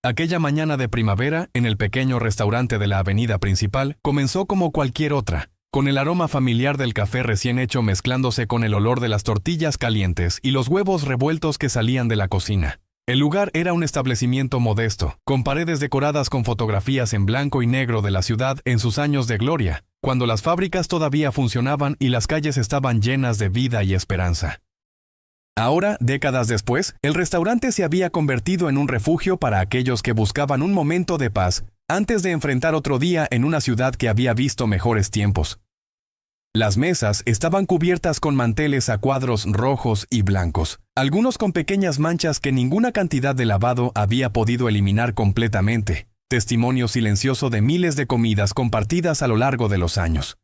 Aquella mañana de primavera, en el pequeño restaurante de la avenida principal, comenzó como cualquier otra, con el aroma familiar del café recién hecho mezclándose con el olor de las tortillas calientes y los huevos revueltos que salían de la cocina. El lugar era un establecimiento modesto, con paredes decoradas con fotografías en blanco y negro de la ciudad en sus años de gloria, cuando las fábricas todavía funcionaban y las calles estaban llenas de vida y esperanza. Ahora, décadas después, el restaurante se había convertido en un refugio para aquellos que buscaban un momento de paz antes de enfrentar otro día en una ciudad que había visto mejores tiempos. Las mesas estaban cubiertas con manteles a cuadros rojos y blancos, algunos con pequeñas manchas que ninguna cantidad de lavado había podido eliminar completamente, testimonio silencioso de miles de comidas compartidas a lo largo de los años.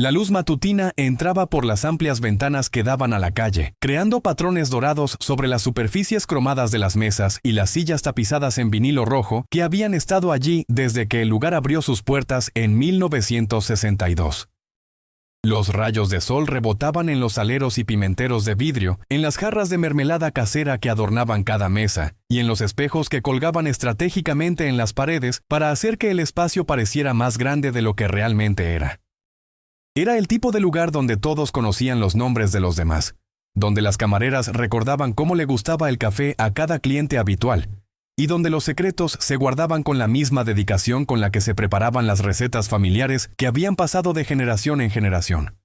La luz matutina entraba por las amplias ventanas que daban a la calle, creando patrones dorados sobre las superficies cromadas de las mesas y las sillas tapizadas en vinilo rojo que habían estado allí desde que el lugar abrió sus puertas en 1962. Los rayos de sol rebotaban en los aleros y pimenteros de vidrio, en las jarras de mermelada casera que adornaban cada mesa, y en los espejos que colgaban estratégicamente en las paredes para hacer que el espacio pareciera más grande de lo que realmente era. Era el tipo de lugar donde todos conocían los nombres de los demás, donde las camareras recordaban cómo le gustaba el café a cada cliente habitual, y donde los secretos se guardaban con la misma dedicación con la que se preparaban las recetas familiares que habían pasado de generación en generación.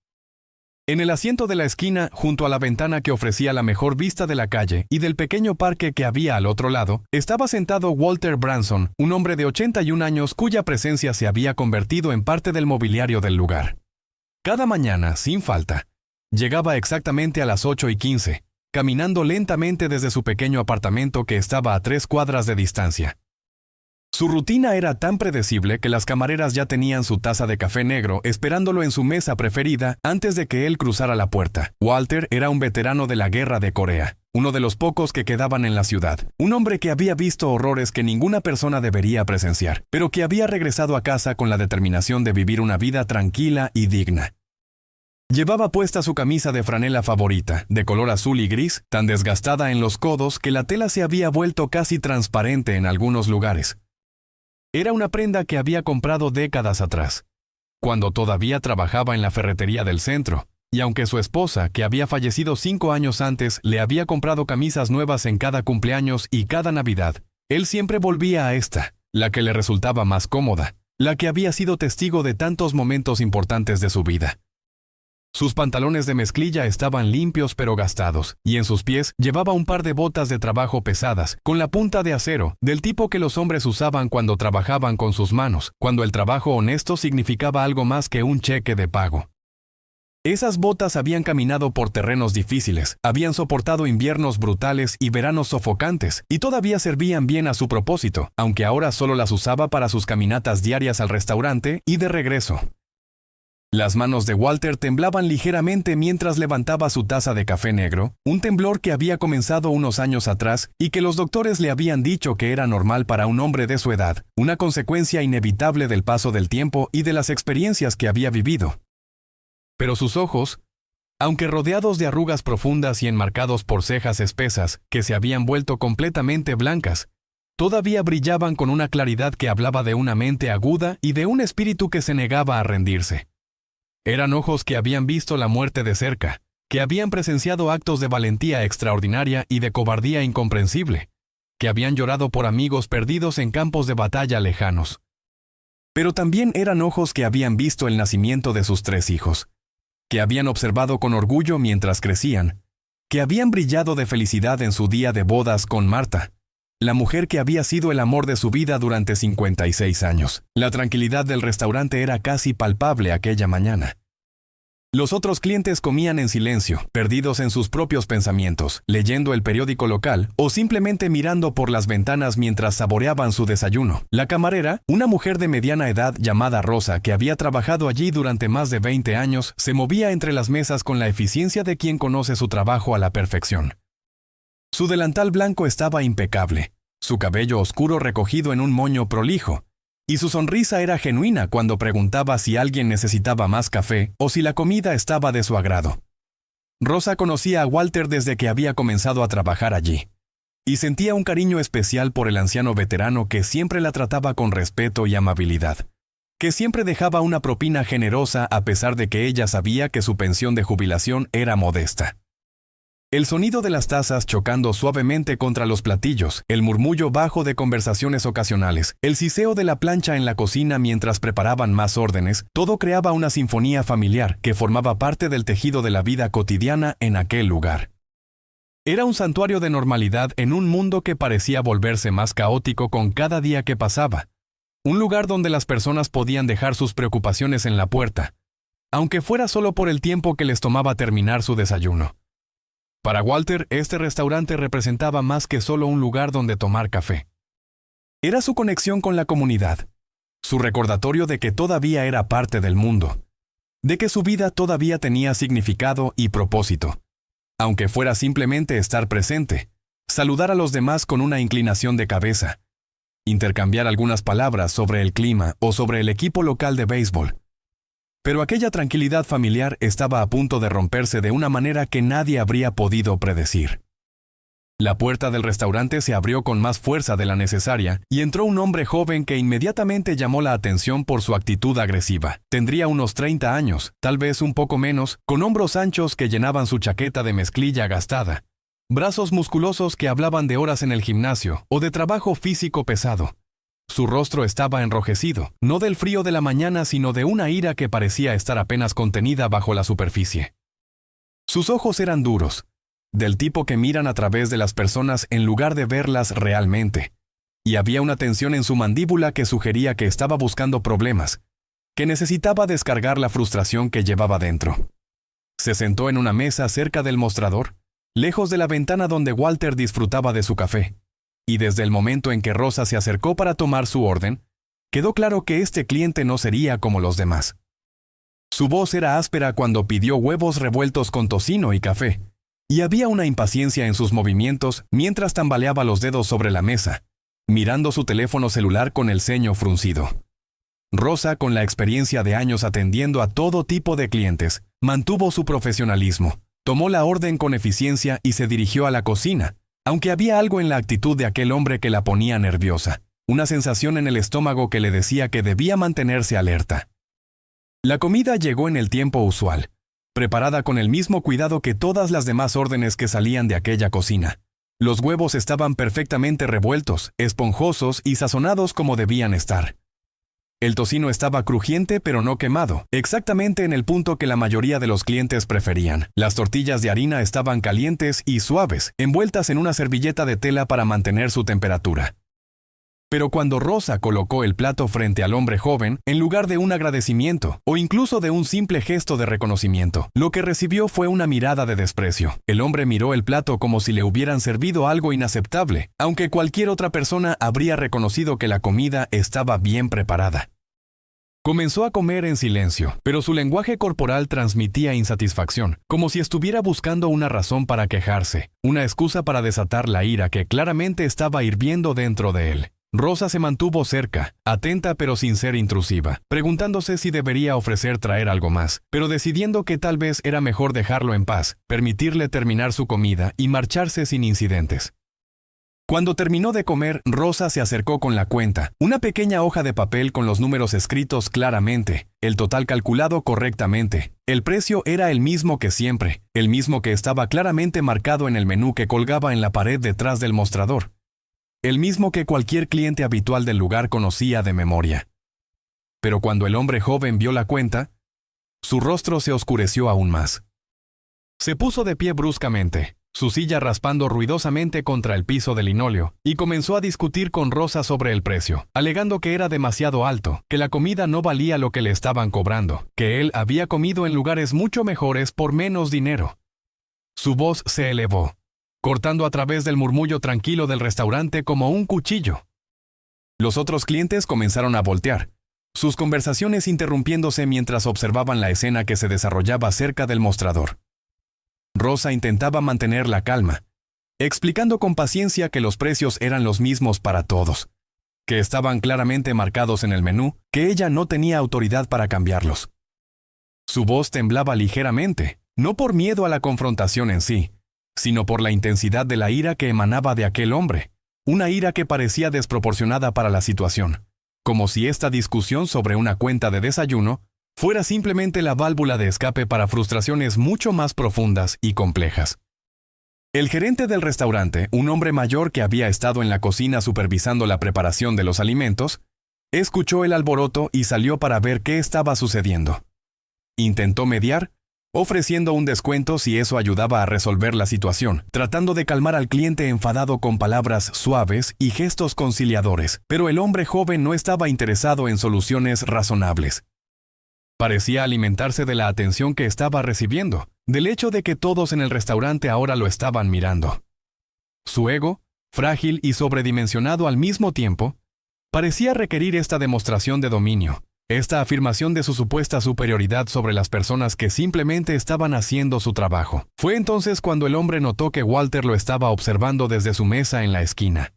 En el asiento de la esquina, junto a la ventana que ofrecía la mejor vista de la calle y del pequeño parque que había al otro lado, estaba sentado Walter Branson, un hombre de 81 años cuya presencia se había convertido en parte del mobiliario del lugar. Cada mañana, sin falta, llegaba exactamente a las 8:15, caminando lentamente desde su pequeño apartamento que estaba a 3 cuadras de distancia. Su rutina era tan predecible que las camareras ya tenían su taza de café negro esperándolo en su mesa preferida antes de que él cruzara la puerta. Walter era un veterano de la Guerra de Corea, uno de los pocos que quedaban en la ciudad, un hombre que había visto horrores que ninguna persona debería presenciar, pero que había regresado a casa con la determinación de vivir una vida tranquila y digna. Llevaba puesta su camisa de franela favorita, de color azul y gris, tan desgastada en los codos que la tela se había vuelto casi transparente en algunos lugares. Era una prenda que había comprado décadas atrás, cuando todavía trabajaba en la ferretería del centro, y aunque su esposa, que había fallecido 5 años antes, le había comprado camisas nuevas en cada cumpleaños y cada Navidad, él siempre volvía a esta, la que le resultaba más cómoda, la que había sido testigo de tantos momentos importantes de su vida. Sus pantalones de mezclilla estaban limpios pero gastados, y en sus pies llevaba un par de botas de trabajo pesadas, con la punta de acero, del tipo que los hombres usaban cuando trabajaban con sus manos, cuando el trabajo honesto significaba algo más que un cheque de pago. Esas botas habían caminado por terrenos difíciles, habían soportado inviernos brutales y veranos sofocantes, y todavía servían bien a su propósito, aunque ahora solo las usaba para sus caminatas diarias al restaurante y de regreso. Las manos de Walter temblaban ligeramente mientras levantaba su taza de café negro, un temblor que había comenzado unos años atrás y que los doctores le habían dicho que era normal para un hombre de su edad, una consecuencia inevitable del paso del tiempo y de las experiencias que había vivido. Pero sus ojos, aunque rodeados de arrugas profundas y enmarcados por cejas espesas que se habían vuelto completamente blancas, todavía brillaban con una claridad que hablaba de una mente aguda y de un espíritu que se negaba a rendirse. Eran ojos que habían visto la muerte de cerca, que habían presenciado actos de valentía extraordinaria y de cobardía incomprensible, que habían llorado por amigos perdidos en campos de batalla lejanos. Pero también eran ojos que habían visto el nacimiento de sus 3 hijos, que habían observado con orgullo mientras crecían, que habían brillado de felicidad en su día de bodas con Marta, la mujer que había sido el amor de su vida durante 56 años. La tranquilidad del restaurante era casi palpable aquella mañana. Los otros clientes comían en silencio, perdidos en sus propios pensamientos, leyendo el periódico local o simplemente mirando por las ventanas mientras saboreaban su desayuno. La camarera, una mujer de mediana edad llamada Rosa que había trabajado allí durante más de 20 años, se movía entre las mesas con la eficiencia de quien conoce su trabajo a la perfección. Su delantal blanco estaba impecable, su cabello oscuro recogido en un moño prolijo, y su sonrisa era genuina cuando preguntaba si alguien necesitaba más café o si la comida estaba de su agrado. Rosa conocía a Walter desde que había comenzado a trabajar allí. y sentía un cariño especial por el anciano veterano que siempre la trataba con respeto y amabilidad, que siempre dejaba una propina generosa a pesar de que ella sabía que su pensión de jubilación era modesta. El sonido de las tazas chocando suavemente contra los platillos, el murmullo bajo de conversaciones ocasionales, el siseo de la plancha en la cocina mientras preparaban más órdenes, todo creaba una sinfonía familiar que formaba parte del tejido de la vida cotidiana en aquel lugar. Era un santuario de normalidad en un mundo que parecía volverse más caótico con cada día que pasaba. Un lugar donde las personas podían dejar sus preocupaciones en la puerta, aunque fuera solo por el tiempo que les tomaba terminar su desayuno. Para Walter, este restaurante representaba más que solo un lugar donde tomar café. Era su conexión con la comunidad, su recordatorio de que todavía era parte del mundo, de que su vida todavía tenía significado y propósito, aunque fuera simplemente estar presente, saludar a los demás con una inclinación de cabeza, intercambiar algunas palabras sobre el clima o sobre el equipo local de béisbol. Pero aquella tranquilidad familiar estaba a punto de romperse de una manera que nadie habría podido predecir. La puerta del restaurante se abrió con más fuerza de la necesaria y entró un hombre joven que inmediatamente llamó la atención por su actitud agresiva. Tendría unos 30 años, tal vez un poco menos, con hombros anchos que llenaban su chaqueta de mezclilla gastada, brazos musculosos que hablaban de horas en el gimnasio o de trabajo físico pesado. Su rostro estaba enrojecido, no del frío de la mañana, sino de una ira que parecía estar apenas contenida bajo la superficie. Sus ojos eran duros, del tipo que miran a través de las personas en lugar de verlas realmente, y había una tensión en su mandíbula que sugería que estaba buscando problemas, que necesitaba descargar la frustración que llevaba dentro. Se sentó en una mesa cerca del mostrador, lejos de la ventana donde Walter disfrutaba de su café. Y desde el momento en que Rosa se acercó para tomar su orden, quedó claro que este cliente no sería como los demás. Su voz era áspera cuando pidió huevos revueltos con tocino y café, y había una impaciencia en sus movimientos mientras tambaleaba los dedos sobre la mesa, mirando su teléfono celular con el ceño fruncido. Rosa, con la experiencia de años atendiendo a todo tipo de clientes, mantuvo su profesionalismo, tomó la orden con eficiencia y se dirigió a la cocina, aunque había algo en la actitud de aquel hombre que la ponía nerviosa, una sensación en el estómago que le decía que debía mantenerse alerta. La comida llegó en el tiempo usual, preparada con el mismo cuidado que todas las demás órdenes que salían de aquella cocina. Los huevos estaban perfectamente revueltos, esponjosos y sazonados como debían estar. El tocino estaba crujiente pero no quemado, exactamente en el punto que la mayoría de los clientes preferían. Las tortillas de harina estaban calientes y suaves, envueltas en una servilleta de tela para mantener su temperatura. Pero cuando Rosa colocó el plato frente al hombre joven, en lugar de un agradecimiento o incluso de un simple gesto de reconocimiento, lo que recibió fue una mirada de desprecio. El hombre miró el plato como si le hubieran servido algo inaceptable, aunque cualquier otra persona habría reconocido que la comida estaba bien preparada. Comenzó a comer en silencio, pero su lenguaje corporal transmitía insatisfacción, como si estuviera buscando una razón para quejarse, una excusa para desatar la ira que claramente estaba hirviendo dentro de él. Rosa se mantuvo cerca, atenta pero sin ser intrusiva, preguntándose si debería ofrecer traer algo más, pero decidiendo que tal vez era mejor dejarlo en paz, permitirle terminar su comida y marcharse sin incidentes. Cuando terminó de comer, Rosa se acercó con la cuenta, una pequeña hoja de papel con los números escritos claramente, el total calculado correctamente. El precio era el mismo que siempre, el mismo que estaba claramente marcado en el menú que colgaba en la pared detrás del mostrador. El mismo que cualquier cliente habitual del lugar conocía de memoria. Pero cuando el hombre joven vio la cuenta, su rostro se oscureció aún más. Se puso de pie bruscamente, su silla raspando ruidosamente contra el piso de linóleo, y comenzó a discutir con Rosa sobre el precio, alegando que era demasiado alto, que la comida no valía lo que le estaban cobrando, que él había comido en lugares mucho mejores por menos dinero. Su voz se elevó, cortando a través del murmullo tranquilo del restaurante como un cuchillo. Los otros clientes comenzaron a voltear, sus conversaciones interrumpiéndose mientras observaban la escena que se desarrollaba cerca del mostrador. Rosa intentaba mantener la calma, explicando con paciencia que los precios eran los mismos para todos, que estaban claramente marcados en el menú, que ella no tenía autoridad para cambiarlos. Su voz temblaba ligeramente, no por miedo a la confrontación en sí, sino por la intensidad de la ira que emanaba de aquel hombre, una ira que parecía desproporcionada para la situación, como si esta discusión sobre una cuenta de desayuno fuera simplemente la válvula de escape para frustraciones mucho más profundas y complejas. El gerente del restaurante, un hombre mayor que había estado en la cocina supervisando la preparación de los alimentos, escuchó el alboroto y salió para ver qué estaba sucediendo. Intentó mediar, ofreciendo un descuento si eso ayudaba a resolver la situación, tratando de calmar al cliente enfadado con palabras suaves y gestos conciliadores, pero el hombre joven no estaba interesado en soluciones razonables. Parecía alimentarse de la atención que estaba recibiendo, del hecho de que todos en el restaurante ahora lo estaban mirando. Su ego, frágil y sobredimensionado al mismo tiempo, parecía requerir esta demostración de dominio, esta afirmación de su supuesta superioridad sobre las personas que simplemente estaban haciendo su trabajo. Fue entonces cuando el hombre notó que Walter lo estaba observando desde su mesa en la esquina.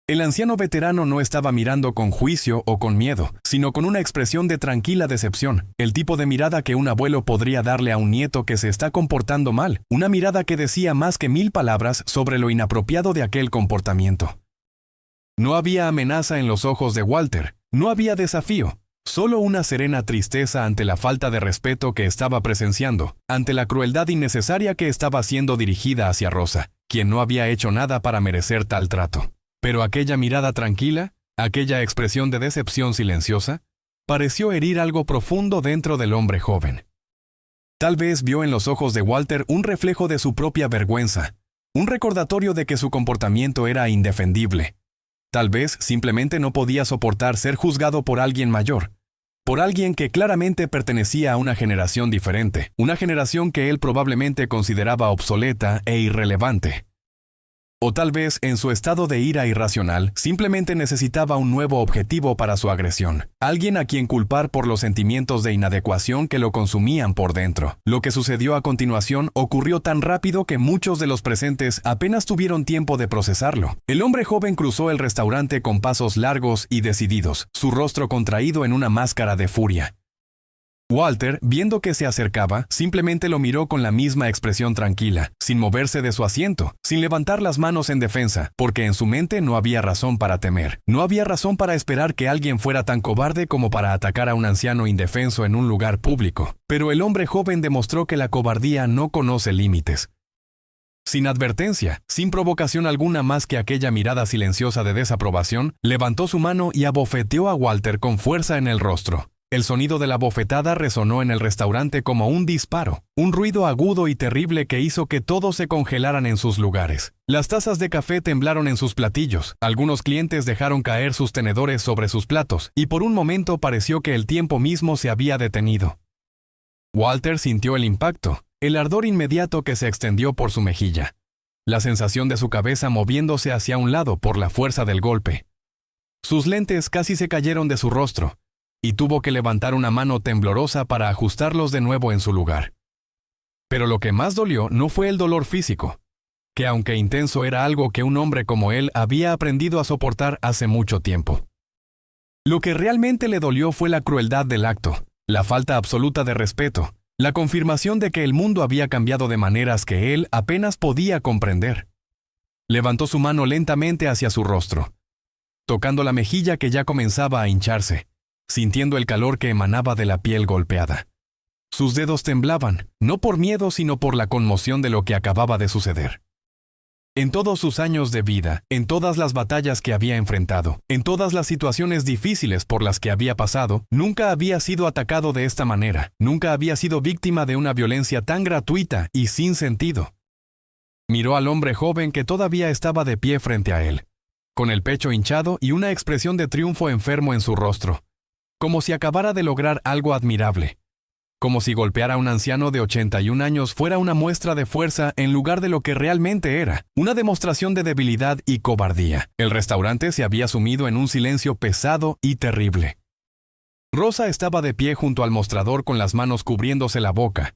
El anciano veterano no estaba mirando con juicio o con miedo, sino con una expresión de tranquila decepción, el tipo de mirada que un abuelo podría darle a un nieto que se está comportando mal, una mirada que decía más que 1000 palabras sobre lo inapropiado de aquel comportamiento. No había amenaza en los ojos de Walter, no había desafío, solo una serena tristeza ante la falta de respeto que estaba presenciando, ante la crueldad innecesaria que estaba siendo dirigida hacia Rosa, quien no había hecho nada para merecer tal trato. Pero aquella mirada tranquila, aquella expresión de decepción silenciosa, pareció herir algo profundo dentro del hombre joven. Tal vez vio en los ojos de Walter un reflejo de su propia vergüenza, un recordatorio de que su comportamiento era indefendible. Tal vez simplemente no podía soportar ser juzgado por alguien mayor, por alguien que claramente pertenecía a una generación diferente, una generación que él probablemente consideraba obsoleta e irrelevante. O tal vez, en su estado de ira irracional, simplemente necesitaba un nuevo objetivo para su agresión. Alguien a quien culpar por los sentimientos de inadecuación que lo consumían por dentro. Lo que sucedió a continuación ocurrió tan rápido que muchos de los presentes apenas tuvieron tiempo de procesarlo. El hombre joven cruzó el restaurante con pasos largos y decididos, su rostro contraído en una máscara de furia. Walter, viendo que se acercaba, simplemente lo miró con la misma expresión tranquila, sin moverse de su asiento, sin levantar las manos en defensa, porque en su mente no había razón para temer. No había razón para esperar que alguien fuera tan cobarde como para atacar a un anciano indefenso en un lugar público. Pero el hombre joven demostró que la cobardía no conoce límites. Sin advertencia, sin provocación alguna más que aquella mirada silenciosa de desaprobación, levantó su mano y abofeteó a Walter con fuerza en el rostro. El sonido de la bofetada resonó en el restaurante como un disparo, un ruido agudo y terrible que hizo que todos se congelaran en sus lugares. Las tazas de café temblaron en sus platillos, algunos clientes dejaron caer sus tenedores sobre sus platos, y por un momento pareció que el tiempo mismo se había detenido. Walter sintió el impacto, el ardor inmediato que se extendió por su mejilla, la sensación de su cabeza moviéndose hacia un lado por la fuerza del golpe. Sus lentes casi se cayeron de su rostro, y tuvo que levantar una mano temblorosa para ajustarlos de nuevo en su lugar. Pero lo que más dolió no fue el dolor físico, que aunque intenso era algo que un hombre como él había aprendido a soportar hace mucho tiempo. Lo que realmente le dolió fue la crueldad del acto, la falta absoluta de respeto, la confirmación de que el mundo había cambiado de maneras que él apenas podía comprender. Levantó su mano lentamente hacia su rostro, tocando la mejilla que ya comenzaba a hincharse, sintiendo el calor que emanaba de la piel golpeada. Sus dedos temblaban, no por miedo sino por la conmoción de lo que acababa de suceder. En todos sus años de vida, en todas las batallas que había enfrentado, en todas las situaciones difíciles por las que había pasado, nunca había sido atacado de esta manera, nunca había sido víctima de una violencia tan gratuita y sin sentido. Miró al hombre joven que todavía estaba de pie frente a él, con el pecho hinchado y una expresión de triunfo enfermo en su rostro, como si acabara de lograr algo admirable, como si golpear a un anciano de 81 años fuera una muestra de fuerza en lugar de lo que realmente era, una demostración de debilidad y cobardía. El restaurante se había sumido en un silencio pesado y terrible. Rosa estaba de pie junto al mostrador con las manos cubriéndose la boca,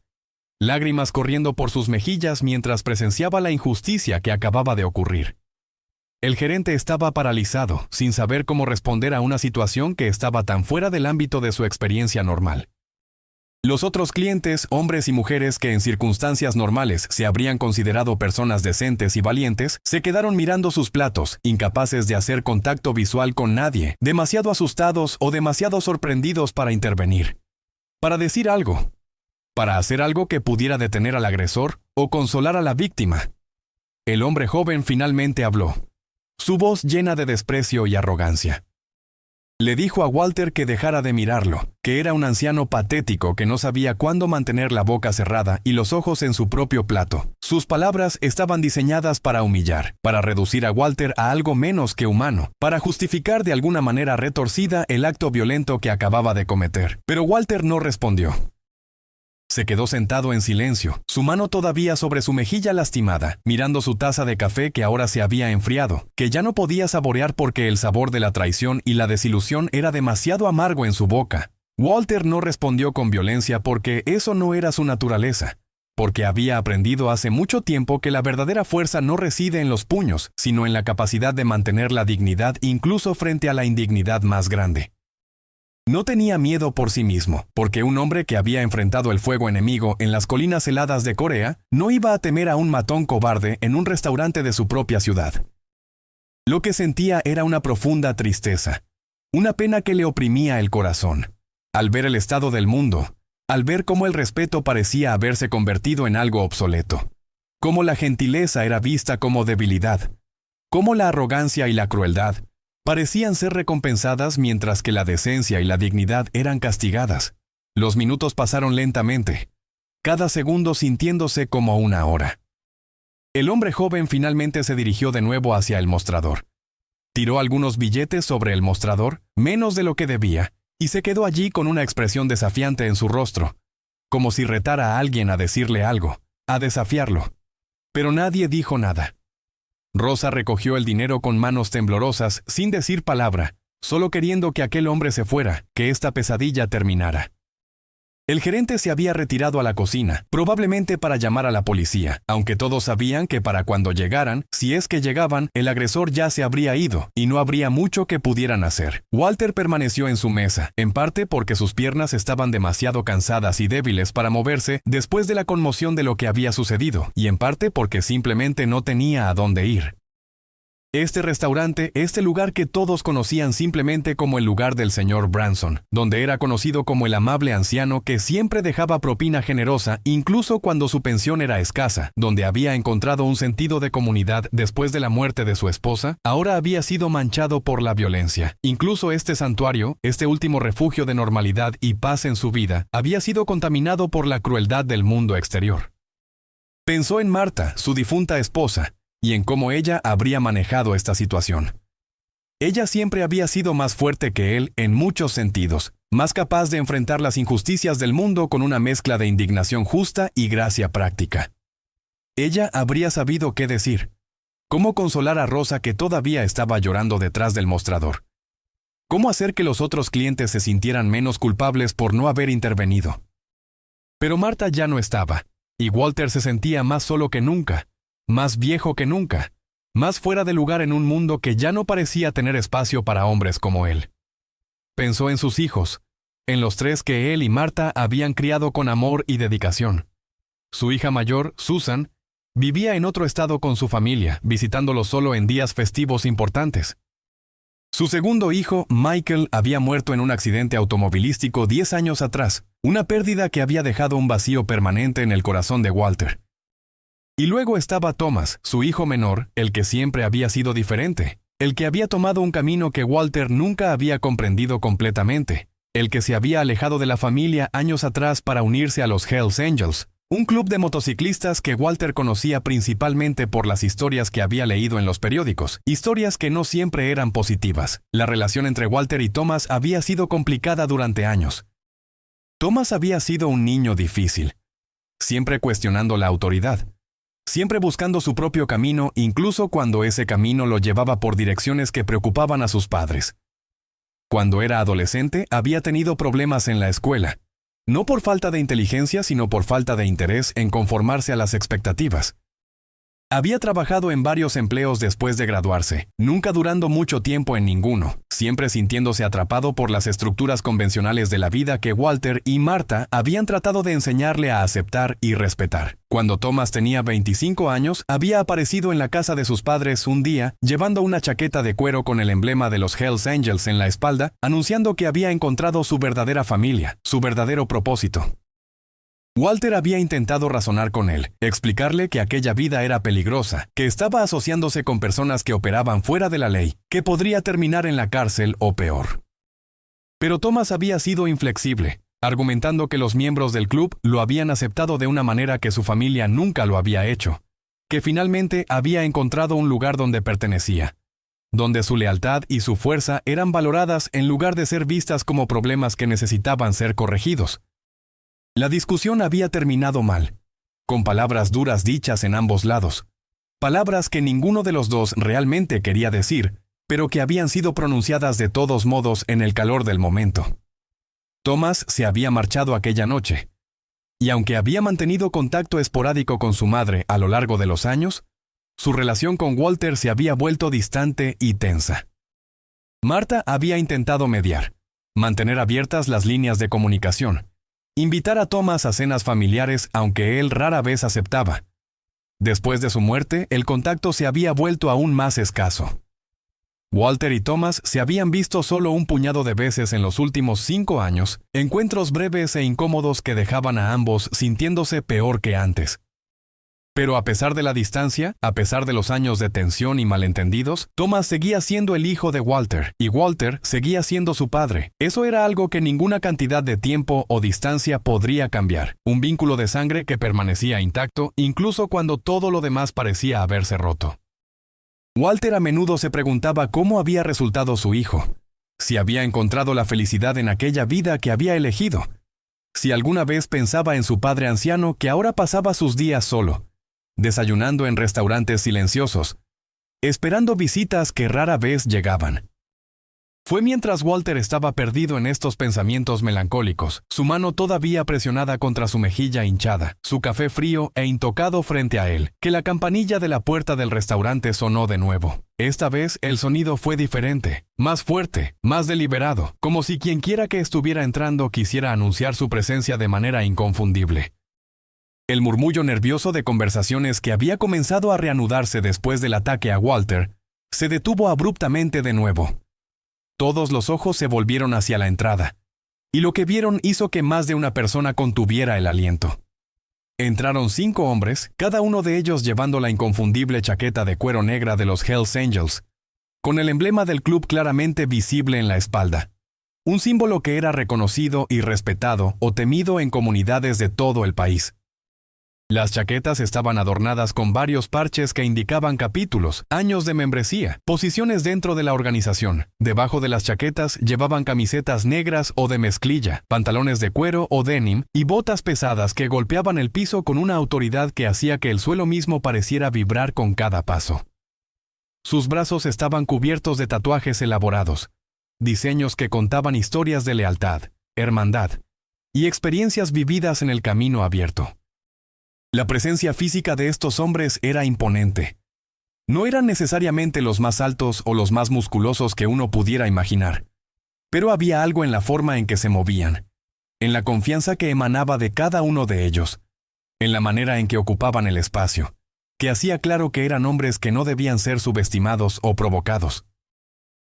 lágrimas corriendo por sus mejillas mientras presenciaba la injusticia que acababa de ocurrir. El gerente estaba paralizado, sin saber cómo responder a una situación que estaba tan fuera del ámbito de su experiencia normal. Los otros clientes, hombres y mujeres que en circunstancias normales se habrían considerado personas decentes y valientes, se quedaron mirando sus platos, incapaces de hacer contacto visual con nadie, demasiado asustados o demasiado sorprendidos para intervenir, para decir algo, para hacer algo que pudiera detener al agresor o consolar a la víctima. El hombre joven finalmente habló, su voz llena de desprecio y arrogancia. Le dijo a Walter que dejara de mirarlo, que era un anciano patético que no sabía cuándo mantener la boca cerrada y los ojos en su propio plato. Sus palabras estaban diseñadas para humillar, para reducir a Walter a algo menos que humano, para justificar de alguna manera retorcida el acto violento que acababa de cometer. Pero Walter no respondió. Se quedó sentado en silencio, su mano todavía sobre su mejilla lastimada, mirando su taza de café que ahora se había enfriado, que ya no podía saborear porque el sabor de la traición y la desilusión era demasiado amargo en su boca. Walter no respondió con violencia porque eso no era su naturaleza, porque había aprendido hace mucho tiempo que la verdadera fuerza no reside en los puños, sino en la capacidad de mantener la dignidad incluso frente a la indignidad más grande. No tenía miedo por sí mismo, porque un hombre que había enfrentado el fuego enemigo en las colinas heladas de Corea no iba a temer a un matón cobarde en un restaurante de su propia ciudad. Lo que sentía era una profunda tristeza, una pena que le oprimía el corazón, al ver el estado del mundo, al ver cómo el respeto parecía haberse convertido en algo obsoleto, cómo la gentileza era vista como debilidad, cómo la arrogancia y la crueldad parecían ser recompensadas mientras que la decencia y la dignidad eran castigadas. Los minutos pasaron lentamente, cada segundo sintiéndose como una hora. El hombre joven finalmente se dirigió de nuevo hacia el mostrador. Tiró algunos billetes sobre el mostrador, menos de lo que debía, y se quedó allí con una expresión desafiante en su rostro, como si retara a alguien a decirle algo, a desafiarlo. Pero nadie dijo nada. Rosa recogió el dinero con manos temblorosas, sin decir palabra, solo queriendo que aquel hombre se fuera, que esta pesadilla terminara. El gerente se había retirado a la cocina, probablemente para llamar a la policía, aunque todos sabían que para cuando llegaran, si es que llegaban, el agresor ya se habría ido, y no habría mucho que pudieran hacer. Walter permaneció en su mesa, en parte porque sus piernas estaban demasiado cansadas y débiles para moverse después de la conmoción de lo que había sucedido, y en parte porque simplemente no tenía a dónde ir. Este restaurante, este lugar que todos conocían simplemente como el lugar del señor Branson, donde era conocido como el amable anciano que siempre dejaba propina generosa incluso cuando su pensión era escasa, donde había encontrado un sentido de comunidad después de la muerte de su esposa, ahora había sido manchado por la violencia. Incluso este santuario, este último refugio de normalidad y paz en su vida, había sido contaminado por la crueldad del mundo exterior. Pensó en Marta, su difunta esposa, y en cómo ella habría manejado esta situación. Ella siempre había sido más fuerte que él en muchos sentidos, más capaz de enfrentar las injusticias del mundo con una mezcla de indignación justa y gracia práctica. Ella habría sabido qué decir, cómo consolar a Rosa que todavía estaba llorando detrás del mostrador, cómo hacer que los otros clientes se sintieran menos culpables por no haber intervenido. Pero Marta ya no estaba, y Walter se sentía más solo que nunca, más viejo que nunca, más fuera de lugar en un mundo que ya no parecía tener espacio para hombres como él. Pensó en sus hijos, en los 3 que él y Marta habían criado con amor y dedicación. Su hija mayor, Susan, vivía en otro estado con su familia, visitándolo solo en días festivos importantes. Su segundo hijo, Michael, había muerto en un accidente automovilístico 10 años atrás, una pérdida que había dejado un vacío permanente en el corazón de Walter. Y luego estaba Thomas, su hijo menor, el que siempre había sido diferente, el que había tomado un camino que Walter nunca había comprendido completamente, el que se había alejado de la familia años atrás para unirse a los Hells Angels, un club de motociclistas que Walter conocía principalmente por las historias que había leído en los periódicos, historias que no siempre eran positivas. La relación entre Walter y Thomas había sido complicada durante años. Thomas había sido un niño difícil, siempre cuestionando la autoridad, siempre buscando su propio camino, incluso cuando ese camino lo llevaba por direcciones que preocupaban a sus padres. Cuando era adolescente, había tenido problemas en la escuela, no por falta de inteligencia, sino por falta de interés en conformarse a las expectativas. Había trabajado en varios empleos después de graduarse, nunca durando mucho tiempo en ninguno, siempre sintiéndose atrapado por las estructuras convencionales de la vida que Walter y Marta habían tratado de enseñarle a aceptar y respetar. Cuando Thomas tenía 25 años, había aparecido en la casa de sus padres un día, llevando una chaqueta de cuero con el emblema de los Hells Angels en la espalda, anunciando que había encontrado su verdadera familia, su verdadero propósito. Walter había intentado razonar con él, explicarle que aquella vida era peligrosa, que estaba asociándose con personas que operaban fuera de la ley, que podría terminar en la cárcel o peor. Pero Thomas había sido inflexible, argumentando que los miembros del club lo habían aceptado de una manera que su familia nunca lo había hecho, que finalmente había encontrado un lugar donde pertenecía, donde su lealtad y su fuerza eran valoradas en lugar de ser vistas como problemas que necesitaban ser corregidos. La discusión había terminado mal, con palabras duras dichas en ambos lados, palabras que ninguno de los dos realmente quería decir, pero que habían sido pronunciadas de todos modos en el calor del momento. Thomas se había marchado aquella noche, y aunque había mantenido contacto esporádico con su madre a lo largo de los años, su relación con Walter se había vuelto distante y tensa. Marta había intentado mediar, mantener abiertas las líneas de comunicación, invitar a Thomas a cenas familiares aunque él rara vez aceptaba. Después de su muerte, el contacto se había vuelto aún más escaso. Walter y Thomas se habían visto solo un puñado de veces en los últimos 5 años, encuentros breves e incómodos que dejaban a ambos sintiéndose peor que antes. Pero a pesar de la distancia, a pesar de los años de tensión y malentendidos, Thomas seguía siendo el hijo de Walter, y Walter seguía siendo su padre. Eso era algo que ninguna cantidad de tiempo o distancia podría cambiar. Un vínculo de sangre que permanecía intacto, incluso cuando todo lo demás parecía haberse roto. Walter a menudo se preguntaba cómo había resultado su hijo, si había encontrado la felicidad en aquella vida que había elegido, si alguna vez pensaba en su padre anciano que ahora pasaba sus días solo, desayunando en restaurantes silenciosos, esperando visitas que rara vez llegaban. Fue mientras Walter estaba perdido en estos pensamientos melancólicos, su mano todavía presionada contra su mejilla hinchada, su café frío e intocado frente a él, que la campanilla de la puerta del restaurante sonó de nuevo. Esta vez el sonido fue diferente, más fuerte, más deliberado, como si quienquiera que estuviera entrando quisiera anunciar su presencia de manera inconfundible. El murmullo nervioso de conversaciones que había comenzado a reanudarse después del ataque a Walter se detuvo abruptamente de nuevo. Todos los ojos se volvieron hacia la entrada, y lo que vieron hizo que más de una persona contuviera el aliento. Entraron 5 hombres, cada uno de ellos llevando la inconfundible chaqueta de cuero negra de los Hells Angels, con el emblema del club claramente visible en la espalda, un símbolo que era reconocido y respetado o temido en comunidades de todo el país. Las chaquetas estaban adornadas con varios parches que indicaban capítulos, años de membresía, posiciones dentro de la organización. Debajo de las chaquetas llevaban camisetas negras o de mezclilla, pantalones de cuero o denim y botas pesadas que golpeaban el piso con una autoridad que hacía que el suelo mismo pareciera vibrar con cada paso. Sus brazos estaban cubiertos de tatuajes elaborados, diseños que contaban historias de lealtad, hermandad y experiencias vividas en el camino abierto. La presencia física de estos hombres era imponente. No eran necesariamente los más altos o los más musculosos que uno pudiera imaginar, pero había algo en la forma en que se movían, en la confianza que emanaba de cada uno de ellos, en la manera en que ocupaban el espacio, que hacía claro que eran hombres que no debían ser subestimados o provocados.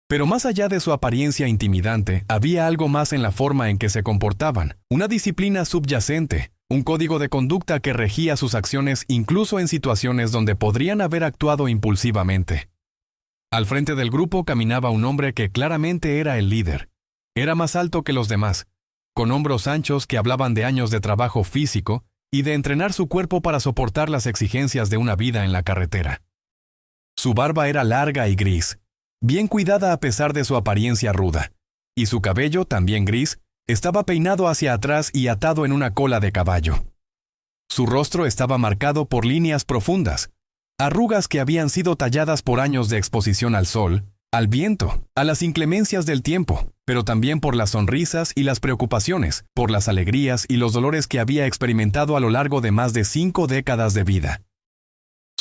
Pero más allá de su apariencia intimidante, había algo más en la forma en que se comportaban, una disciplina subyacente, un código de conducta que regía sus acciones incluso en situaciones donde podrían haber actuado impulsivamente. Al frente del grupo caminaba un hombre que claramente era el líder. Era más alto que los demás, con hombros anchos que hablaban de años de trabajo físico y de entrenar su cuerpo para soportar las exigencias de una vida en la carretera. Su barba era larga y gris, bien cuidada a pesar de su apariencia ruda, y su cabello, también gris, estaba peinado hacia atrás y atado en una cola de caballo. Su rostro estaba marcado por líneas profundas, arrugas que habían sido talladas por años de exposición al sol, al viento, a las inclemencias del tiempo, pero también por las sonrisas y las preocupaciones, por las alegrías y los dolores que había experimentado a lo largo de más de 5 décadas de vida.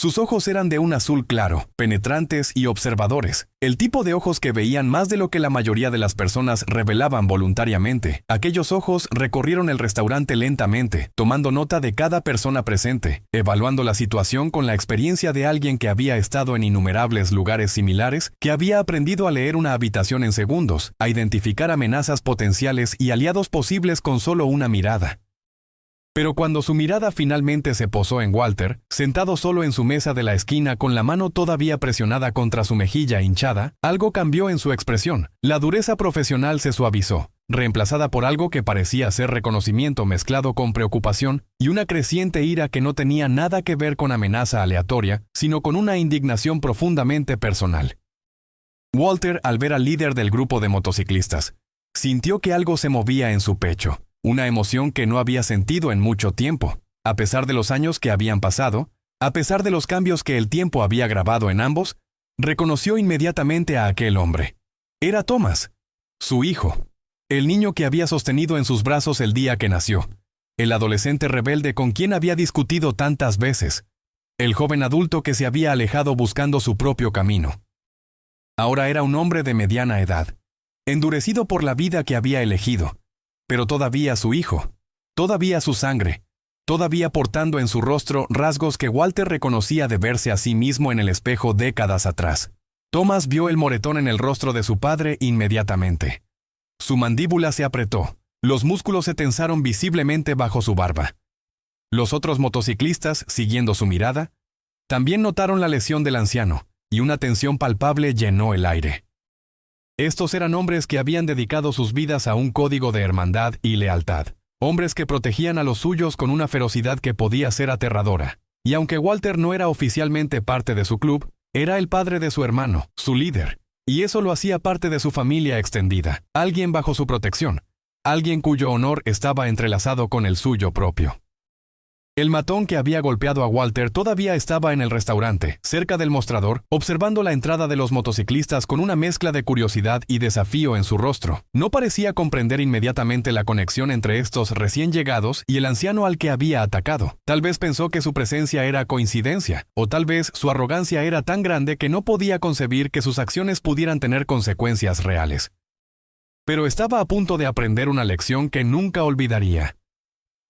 Sus ojos eran de un azul claro, penetrantes y observadores, el tipo de ojos que veían más de lo que la mayoría de las personas revelaban voluntariamente. Aquellos ojos recorrieron el restaurante lentamente, tomando nota de cada persona presente, evaluando la situación con la experiencia de alguien que había estado en innumerables lugares similares, que había aprendido a leer una habitación en segundos, a identificar amenazas potenciales y aliados posibles con solo una mirada. Pero cuando su mirada finalmente se posó en Walter, sentado solo en su mesa de la esquina con la mano todavía presionada contra su mejilla hinchada, algo cambió en su expresión. La dureza profesional se suavizó, reemplazada por algo que parecía ser reconocimiento mezclado con preocupación y una creciente ira que no tenía nada que ver con amenaza aleatoria, sino con una indignación profundamente personal. Walter, al ver al líder del grupo de motociclistas, sintió que algo se movía en su pecho. Una emoción que no había sentido en mucho tiempo, a pesar de los años que habían pasado, a pesar de los cambios que el tiempo había grabado en ambos, reconoció inmediatamente a aquel hombre. Era Thomas, su hijo, el niño que había sostenido en sus brazos el día que nació, el adolescente rebelde con quien había discutido tantas veces, el joven adulto que se había alejado buscando su propio camino. Ahora era un hombre de mediana edad, endurecido por la vida que había elegido, pero todavía su hijo, todavía su sangre, todavía portando en su rostro rasgos que Walter reconocía de verse a sí mismo en el espejo décadas atrás. Thomas vio el moretón en el rostro de su padre inmediatamente. Su mandíbula se apretó, los músculos se tensaron visiblemente bajo su barba. Los otros motociclistas, siguiendo su mirada, también notaron la lesión del anciano, y una tensión palpable llenó el aire. Estos eran hombres que habían dedicado sus vidas a un código de hermandad y lealtad. Hombres que protegían a los suyos con una ferocidad que podía ser aterradora. Y aunque Walter no era oficialmente parte de su club, era el padre de su hermano, su líder. Y eso lo hacía parte de su familia extendida. Alguien bajo su protección. Alguien cuyo honor estaba entrelazado con el suyo propio. El matón que había golpeado a Walter todavía estaba en el restaurante, cerca del mostrador, observando la entrada de los motociclistas con una mezcla de curiosidad y desafío en su rostro. No parecía comprender inmediatamente la conexión entre estos recién llegados y el anciano al que había atacado. Tal vez pensó que su presencia era coincidencia, o tal vez su arrogancia era tan grande que no podía concebir que sus acciones pudieran tener consecuencias reales. Pero estaba a punto de aprender una lección que nunca olvidaría.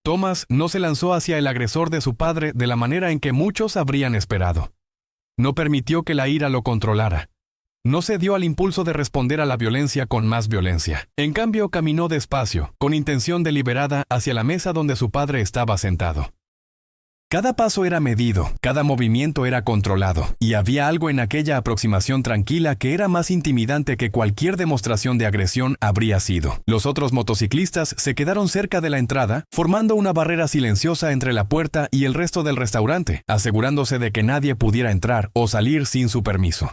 Thomas no se lanzó hacia el agresor de su padre de la manera en que muchos habrían esperado. No permitió que la ira lo controlara. No cedió al impulso de responder a la violencia con más violencia. En cambio, caminó despacio, con intención deliberada, hacia la mesa donde su padre estaba sentado. Cada paso era medido, cada movimiento era controlado, y había algo en aquella aproximación tranquila que era más intimidante que cualquier demostración de agresión habría sido. Los otros motociclistas se quedaron cerca de la entrada, formando una barrera silenciosa entre la puerta y el resto del restaurante, asegurándose de que nadie pudiera entrar o salir sin su permiso.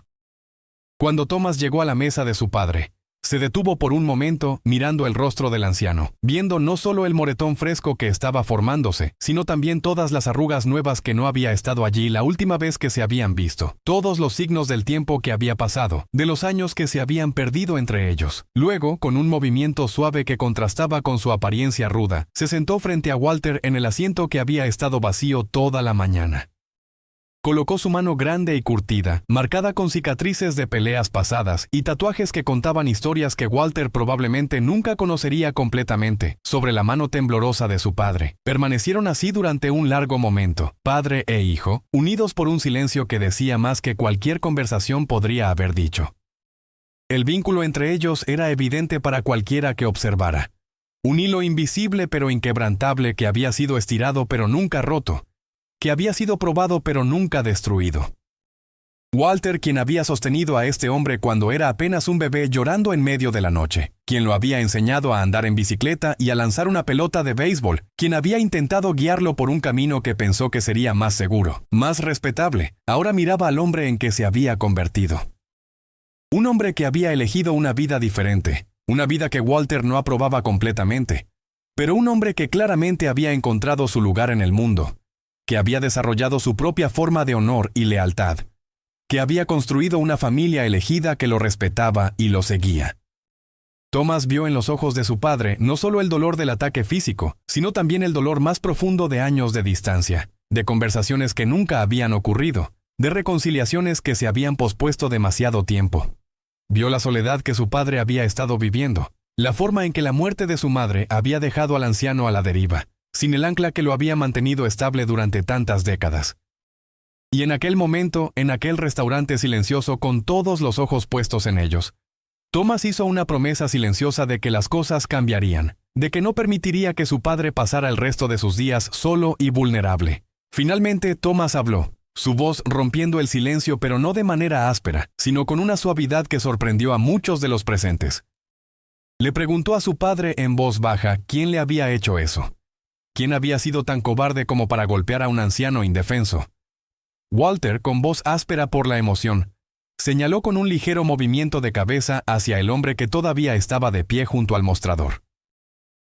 Cuando Thomas llegó a la mesa de su padre, se detuvo por un momento mirando el rostro del anciano, viendo no solo el moretón fresco que estaba formándose, sino también todas las arrugas nuevas que no había estado allí la última vez que se habían visto, todos los signos del tiempo que había pasado, de los años que se habían perdido entre ellos. Luego, con un movimiento suave que contrastaba con su apariencia ruda, se sentó frente a Walter en el asiento que había estado vacío toda la mañana. Colocó su mano grande y curtida, marcada con cicatrices de peleas pasadas y tatuajes que contaban historias que Walter probablemente nunca conocería completamente, sobre la mano temblorosa de su padre. Permanecieron así durante un largo momento, padre e hijo, unidos por un silencio que decía más que cualquier conversación podría haber dicho. El vínculo entre ellos era evidente para cualquiera que observara. Un hilo invisible pero inquebrantable que había sido estirado pero nunca roto, que había sido probado pero nunca destruido. Walter, quien había sostenido a este hombre cuando era apenas un bebé llorando en medio de la noche, quien lo había enseñado a andar en bicicleta y a lanzar una pelota de béisbol, quien había intentado guiarlo por un camino que pensó que sería más seguro, más respetable, ahora miraba al hombre en que se había convertido. Un hombre que había elegido una vida diferente, una vida que Walter no aprobaba completamente, pero un hombre que claramente había encontrado su lugar en el mundo, que había desarrollado su propia forma de honor y lealtad, que había construido una familia elegida que lo respetaba y lo seguía. Thomas vio en los ojos de su padre no solo el dolor del ataque físico, sino también el dolor más profundo de años de distancia. de conversaciones que nunca habían ocurrido, de reconciliaciones que se habían pospuesto demasiado tiempo. Vio la soledad que su padre había estado viviendo, la forma en que la muerte de su madre había dejado al anciano a la deriva, sin el ancla que lo había mantenido estable durante tantas décadas. Y en aquel momento, en aquel restaurante silencioso con todos los ojos puestos en ellos, Thomas hizo una promesa silenciosa de que las cosas cambiarían, de que no permitiría que su padre pasara el resto de sus días solo y vulnerable. Finalmente, Thomas habló, su voz rompiendo el silencio, pero no de manera áspera, sino con una suavidad que sorprendió a muchos de los presentes. Le preguntó a su padre en voz baja quién le había hecho eso. ¿Quién había sido tan cobarde como para golpear a un anciano indefenso? Walter, con voz áspera por la emoción, señaló con un ligero movimiento de cabeza hacia el hombre que todavía estaba de pie junto al mostrador.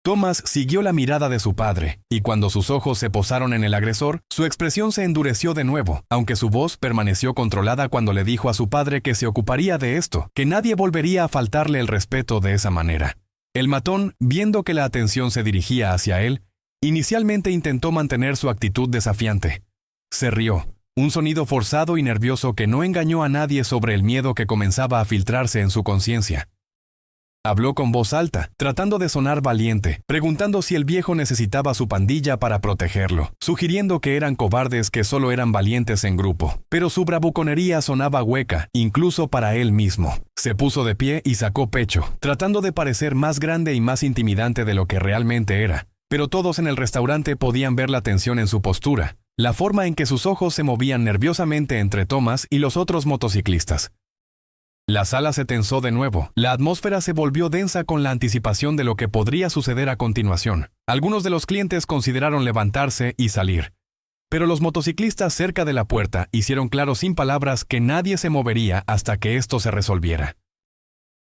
Thomas siguió la mirada de su padre, y cuando sus ojos se posaron en el agresor, su expresión se endureció de nuevo, aunque su voz permaneció controlada cuando le dijo a su padre que se ocuparía de esto, que nadie volvería a faltarle el respeto de esa manera. El matón, viendo que la atención se dirigía hacia él, inicialmente intentó mantener su actitud desafiante. Se rió, un sonido forzado y nervioso que no engañó a nadie sobre el miedo que comenzaba a filtrarse en su conciencia. Habló con voz alta, tratando de sonar valiente, preguntando si el viejo necesitaba su pandilla para protegerlo, sugiriendo que eran cobardes que solo eran valientes en grupo. Pero su bravuconería sonaba hueca, incluso para él mismo. Se puso de pie y sacó pecho, tratando de parecer más grande y más intimidante de lo que realmente era. Pero todos en el restaurante podían ver la tensión en su postura, la forma en que sus ojos se movían nerviosamente entre Thomas y los otros motociclistas. La sala se tensó de nuevo, la atmósfera se volvió densa con la anticipación de lo que podría suceder a continuación. Algunos de los clientes consideraron levantarse y salir, pero los motociclistas cerca de la puerta hicieron claro sin palabras que nadie se movería hasta que esto se resolviera.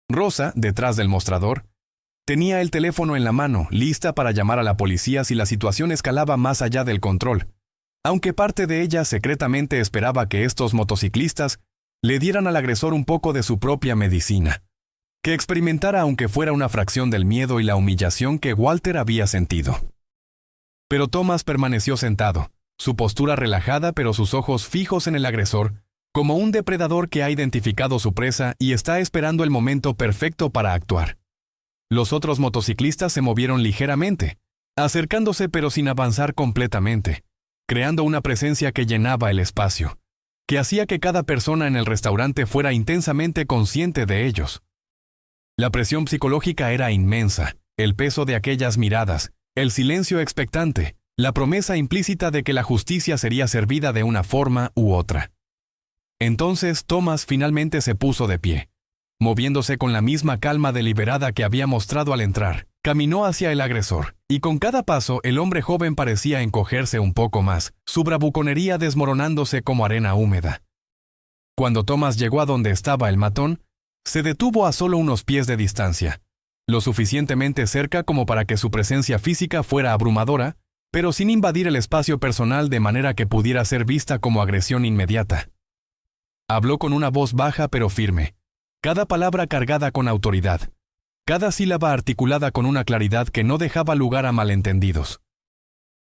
Rosa, detrás del mostrador, tenía el teléfono en la mano, lista para llamar a la policía si la situación escalaba más allá del control, aunque parte de ella secretamente esperaba que estos motociclistas le dieran al agresor un poco de su propia medicina, que experimentara aunque fuera una fracción del miedo y la humillación que Walter había sentido. Pero Thomas permaneció sentado, su postura relajada pero sus ojos fijos en el agresor, como un depredador que ha identificado su presa y está esperando el momento perfecto para actuar. Los otros motociclistas se movieron ligeramente, acercándose pero sin avanzar completamente, creando una presencia que llenaba el espacio, que hacía que cada persona en el restaurante fuera intensamente consciente de ellos. La presión psicológica era inmensa, el peso de aquellas miradas, el silencio expectante, la promesa implícita de que la justicia sería servida de una forma u otra. Entonces Thomas finalmente se puso de pie, moviéndose con la misma calma deliberada que había mostrado al entrar. Caminó hacia el agresor, y con cada paso el hombre joven parecía encogerse un poco más, su bravuconería desmoronándose como arena húmeda. Cuando Thomas llegó a donde estaba el matón, se detuvo a solo unos pies de distancia, lo suficientemente cerca como para que su presencia física fuera abrumadora, pero sin invadir el espacio personal de manera que pudiera ser vista como agresión inmediata. Habló con una voz baja pero firme, cada palabra cargada con autoridad, cada sílaba articulada con una claridad que no dejaba lugar a malentendidos.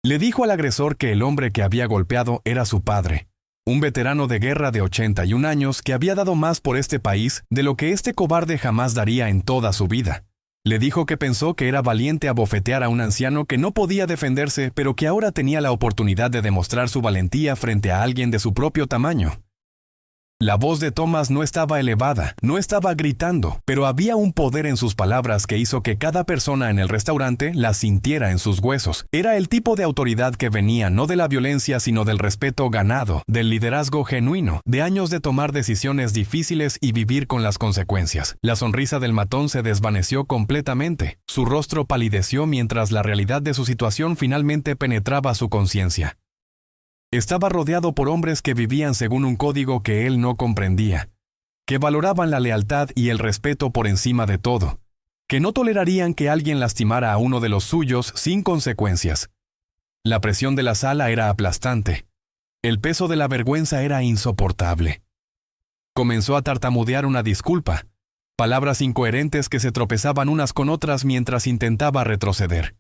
Le dijo al agresor que el hombre que había golpeado era su padre, un veterano de guerra de 81 años que había dado más por este país de lo que este cobarde jamás daría en toda su vida. Le dijo que pensó que era valiente abofetear a un anciano que no podía defenderse, pero que ahora tenía la oportunidad de demostrar su valentía frente a alguien de su propio tamaño. La voz de Thomas no estaba elevada, no estaba gritando, pero había un poder en sus palabras que hizo que cada persona en el restaurante la sintiera en sus huesos. Era el tipo de autoridad que venía no de la violencia sino del respeto ganado, del liderazgo genuino, de años de tomar decisiones difíciles y vivir con las consecuencias. La sonrisa del matón se desvaneció completamente, su rostro palideció mientras la realidad de su situación finalmente penetraba su conciencia. Estaba rodeado por hombres que vivían según un código que él no comprendía, que valoraban la lealtad y el respeto por encima de todo, que no tolerarían que alguien lastimara a uno de los suyos sin consecuencias. La presión de la sala era aplastante. El peso de la vergüenza era insoportable. Comenzó a tartamudear una disculpa, palabras incoherentes que se tropezaban unas con otras mientras intentaba retroceder,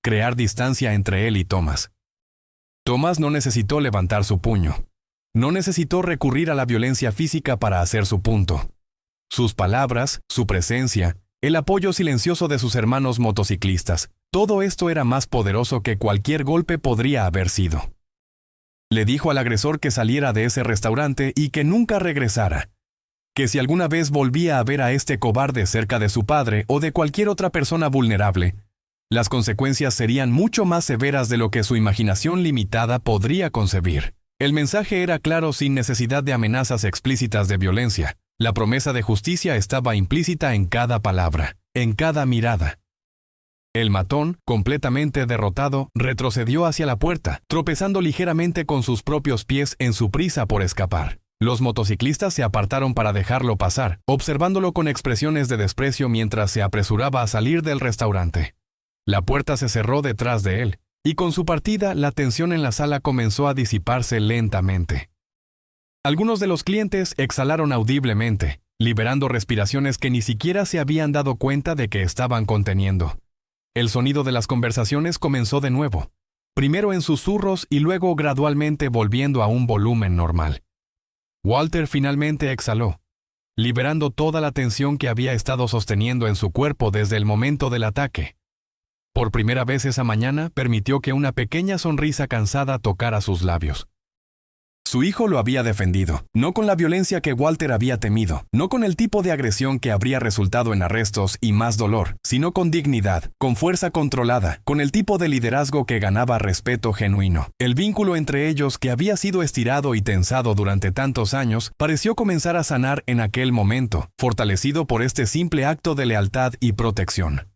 crear distancia entre él y Thomas. Thomas no necesitó levantar su puño. No necesitó recurrir a la violencia física para hacer su punto. Sus palabras, su presencia, el apoyo silencioso de sus hermanos motociclistas, todo esto era más poderoso que cualquier golpe podría haber sido. Le dijo al agresor que saliera de ese restaurante y que nunca regresara. Que si alguna vez volvía a ver a este cobarde cerca de su padre o de cualquier otra persona vulnerable, las consecuencias serían mucho más severas de lo que su imaginación limitada podría concebir. El mensaje era claro sin necesidad de amenazas explícitas de violencia. La promesa de justicia estaba implícita en cada palabra, en cada mirada. El matón, completamente derrotado, retrocedió hacia la puerta, tropezando ligeramente con sus propios pies en su prisa por escapar. Los motociclistas se apartaron para dejarlo pasar, observándolo con expresiones de desprecio mientras se apresuraba a salir del restaurante. La puerta se cerró detrás de él, y con su partida la tensión en la sala comenzó a disiparse lentamente. Algunos de los clientes exhalaron audiblemente, liberando respiraciones que ni siquiera se habían dado cuenta de que estaban conteniendo. El sonido de las conversaciones comenzó de nuevo, primero en susurros y luego gradualmente volviendo a un volumen normal. Walter finalmente exhaló, liberando toda la tensión que había estado sosteniendo en su cuerpo desde el momento del ataque. Por primera vez esa mañana permitió que una pequeña sonrisa cansada tocara sus labios. Su hijo lo había defendido, no con la violencia que Walter había temido, no con el tipo de agresión que habría resultado en arrestos y más dolor, sino con dignidad, con fuerza controlada, con el tipo de liderazgo que ganaba respeto genuino. El vínculo entre ellos, que había sido estirado y tensado durante tantos años, pareció comenzar a sanar en aquel momento, fortalecido por este simple acto de lealtad y protección.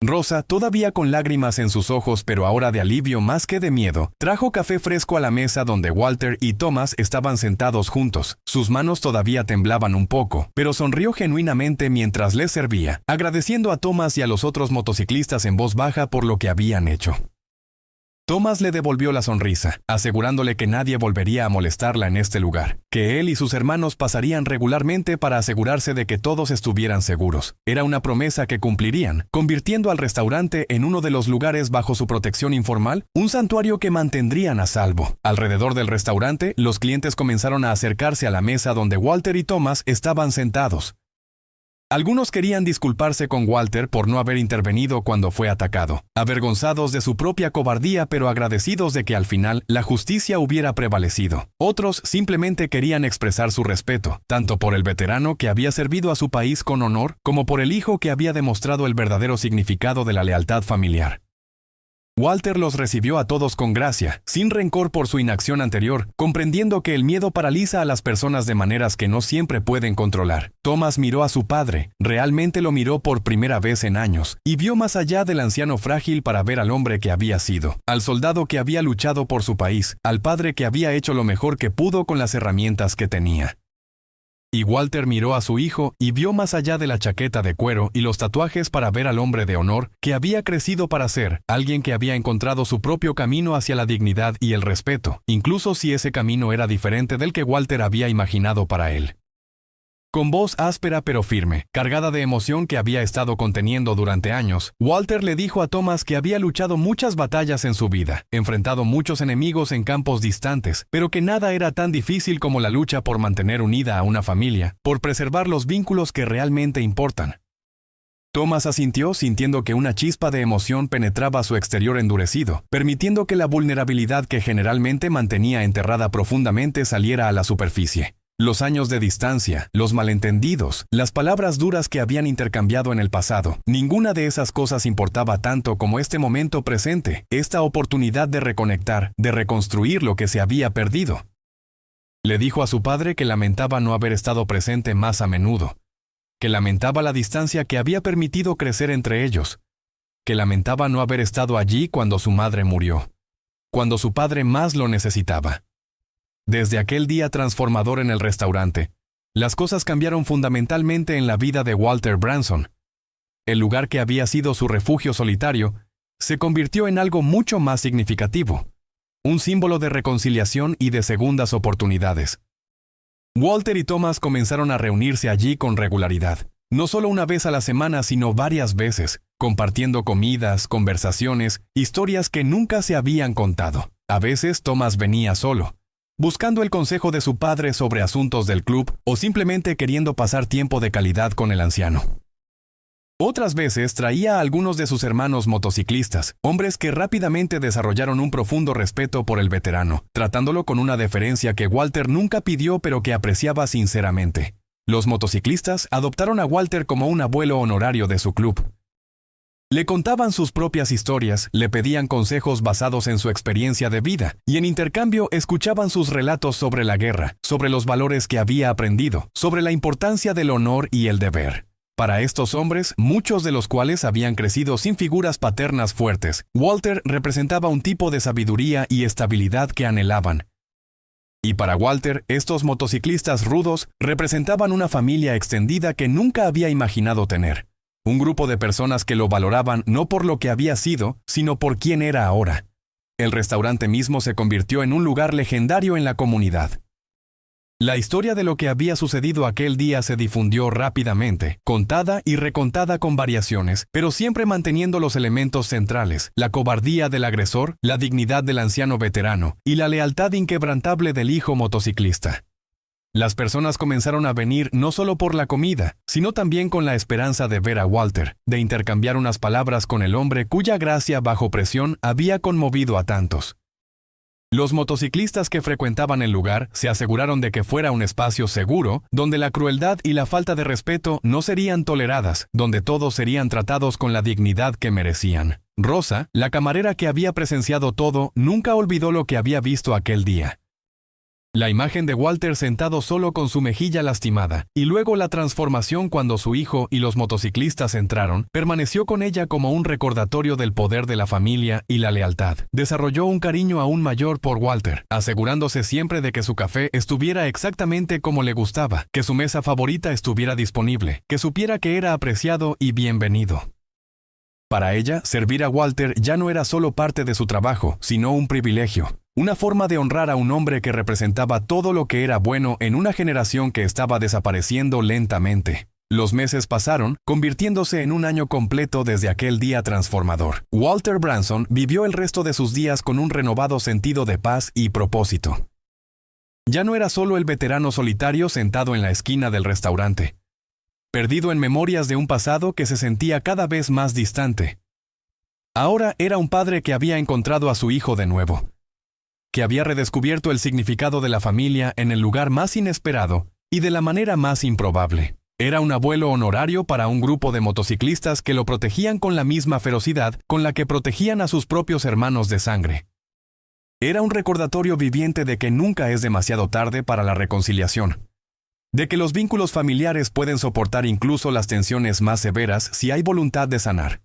Rosa, todavía con lágrimas en sus ojos pero ahora de alivio más que de miedo, trajo café fresco a la mesa donde Walter y Thomas estaban sentados juntos. Sus manos todavía temblaban un poco, pero sonrió genuinamente mientras les servía, agradeciendo a Thomas y a los otros motociclistas en voz baja por lo que habían hecho. Thomas le devolvió la sonrisa, asegurándole que nadie volvería a molestarla en este lugar, que él y sus hermanos pasarían regularmente para asegurarse de que todos estuvieran seguros. Era una promesa que cumplirían, convirtiendo al restaurante en uno de los lugares bajo su protección informal, un santuario que mantendrían a salvo. Alrededor del restaurante, los clientes comenzaron a acercarse a la mesa donde Walter y Thomas estaban sentados. Algunos querían disculparse con Walter por no haber intervenido cuando fue atacado, avergonzados de su propia cobardía pero agradecidos de que al final la justicia hubiera prevalecido. Otros simplemente querían expresar su respeto, tanto por el veterano que había servido a su país con honor, como por el hijo que había demostrado el verdadero significado de la lealtad familiar. Walter los recibió a todos con gracia, sin rencor por su inacción anterior, comprendiendo que el miedo paraliza a las personas de maneras que no siempre pueden controlar. Thomas miró a su padre, realmente lo miró por primera vez en años, y vio más allá del anciano frágil para ver al hombre que había sido, al soldado que había luchado por su país, al padre que había hecho lo mejor que pudo con las herramientas que tenía. Y Walter miró a su hijo y vio más allá de la chaqueta de cuero y los tatuajes para ver al hombre de honor que había crecido para ser, alguien que había encontrado su propio camino hacia la dignidad y el respeto, incluso si ese camino era diferente del que Walter había imaginado para él. Con voz áspera pero firme, cargada de emoción que había estado conteniendo durante años, Walter le dijo a Thomas que había luchado muchas batallas en su vida, enfrentado muchos enemigos en campos distantes, pero que nada era tan difícil como la lucha por mantener unida a una familia, por preservar los vínculos que realmente importan. Thomas asintió sintiendo que una chispa de emoción penetraba su exterior endurecido, permitiendo que la vulnerabilidad que generalmente mantenía enterrada profundamente saliera a la superficie. Los años de distancia, los malentendidos, las palabras duras que habían intercambiado en el pasado, ninguna de esas cosas importaba tanto como este momento presente, esta oportunidad de reconectar, de reconstruir lo que se había perdido. Le dijo a su padre que lamentaba no haber estado presente más a menudo, que lamentaba la distancia que había permitido crecer entre ellos, que lamentaba no haber estado allí cuando su madre murió, cuando su padre más lo necesitaba. Desde aquel día transformador en el restaurante, las cosas cambiaron fundamentalmente en la vida de Walter Branson. El lugar que había sido su refugio solitario se convirtió en algo mucho más significativo, un símbolo de reconciliación y de segundas oportunidades. Walter y Thomas comenzaron a reunirse allí con regularidad, no solo una vez a la semana, sino varias veces, compartiendo comidas, conversaciones, historias que nunca se habían contado. A veces Thomas venía solo, buscando el consejo de su padre sobre asuntos del club o simplemente queriendo pasar tiempo de calidad con el anciano. Otras veces traía a algunos de sus hermanos motociclistas, hombres que rápidamente desarrollaron un profundo respeto por el veterano, tratándolo con una deferencia que Walter nunca pidió pero que apreciaba sinceramente. Los motociclistas adoptaron a Walter como un abuelo honorario de su club. Le contaban sus propias historias, le pedían consejos basados en su experiencia de vida, y en intercambio escuchaban sus relatos sobre la guerra, sobre los valores que había aprendido, sobre la importancia del honor y el deber. Para estos hombres, muchos de los cuales habían crecido sin figuras paternas fuertes, Walter representaba un tipo de sabiduría y estabilidad que anhelaban. Y para Walter, estos motociclistas rudos representaban una familia extendida que nunca había imaginado tener. Un grupo de personas que lo valoraban no por lo que había sido, sino por quién era ahora. El restaurante mismo se convirtió en un lugar legendario en la comunidad. La historia de lo que había sucedido aquel día se difundió rápidamente, contada y recontada con variaciones, pero siempre manteniendo los elementos centrales: la cobardía del agresor, la dignidad del anciano veterano y la lealtad inquebrantable del hijo motociclista. Las personas comenzaron a venir no solo por la comida, sino también con la esperanza de ver a Walter, de intercambiar unas palabras con el hombre cuya gracia bajo presión había conmovido a tantos. Los motociclistas que frecuentaban el lugar se aseguraron de que fuera un espacio seguro, donde la crueldad y la falta de respeto no serían toleradas, donde todos serían tratados con la dignidad que merecían. Rosa, la camarera que había presenciado todo, nunca olvidó lo que había visto aquel día. La imagen de Walter sentado solo con su mejilla lastimada, y luego la transformación cuando su hijo y los motociclistas entraron, permaneció con ella como un recordatorio del poder de la familia y la lealtad. Desarrolló un cariño aún mayor por Walter, asegurándose siempre de que su café estuviera exactamente como le gustaba, que su mesa favorita estuviera disponible, que supiera que era apreciado y bienvenido. Para ella, servir a Walter ya no era solo parte de su trabajo, sino un privilegio. Una forma de honrar a un hombre que representaba todo lo que era bueno en una generación que estaba desapareciendo lentamente. Los meses pasaron, convirtiéndose en un año completo desde aquel día transformador. Walter Branson vivió el resto de sus días con un renovado sentido de paz y propósito. Ya no era solo el veterano solitario sentado en la esquina del restaurante, perdido en memorias de un pasado que se sentía cada vez más distante. Ahora era un padre que había encontrado a su hijo de nuevo, que había redescubierto el significado de la familia en el lugar más inesperado y de la manera más improbable. Era un abuelo honorario para un grupo de motociclistas que lo protegían con la misma ferocidad con la que protegían a sus propios hermanos de sangre. Era un recordatorio viviente de que nunca es demasiado tarde para la reconciliación, de que los vínculos familiares pueden soportar incluso las tensiones más severas si hay voluntad de sanar.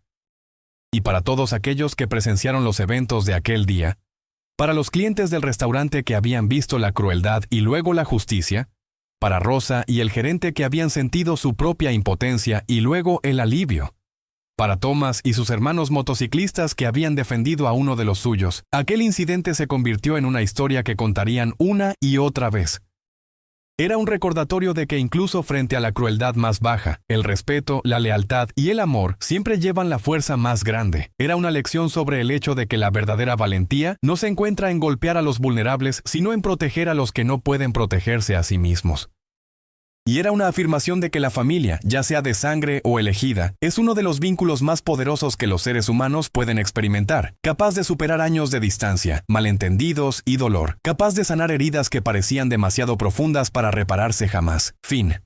Y para todos aquellos que presenciaron los eventos de aquel día, para los clientes del restaurante que habían visto la crueldad y luego la justicia, para Rosa y el gerente que habían sentido su propia impotencia y luego el alivio, para Thomas y sus hermanos motociclistas que habían defendido a uno de los suyos, aquel incidente se convirtió en una historia que contarían una y otra vez. Era un recordatorio de que incluso frente a la crueldad más baja, el respeto, la lealtad y el amor siempre llevan la fuerza más grande. Era una lección sobre el hecho de que la verdadera valentía no se encuentra en golpear a los vulnerables, sino en proteger a los que no pueden protegerse a sí mismos. Y era una afirmación de que la familia, ya sea de sangre o elegida, es uno de los vínculos más poderosos que los seres humanos pueden experimentar, capaz de superar años de distancia, malentendidos y dolor, capaz de sanar heridas que parecían demasiado profundas para repararse jamás. Fin.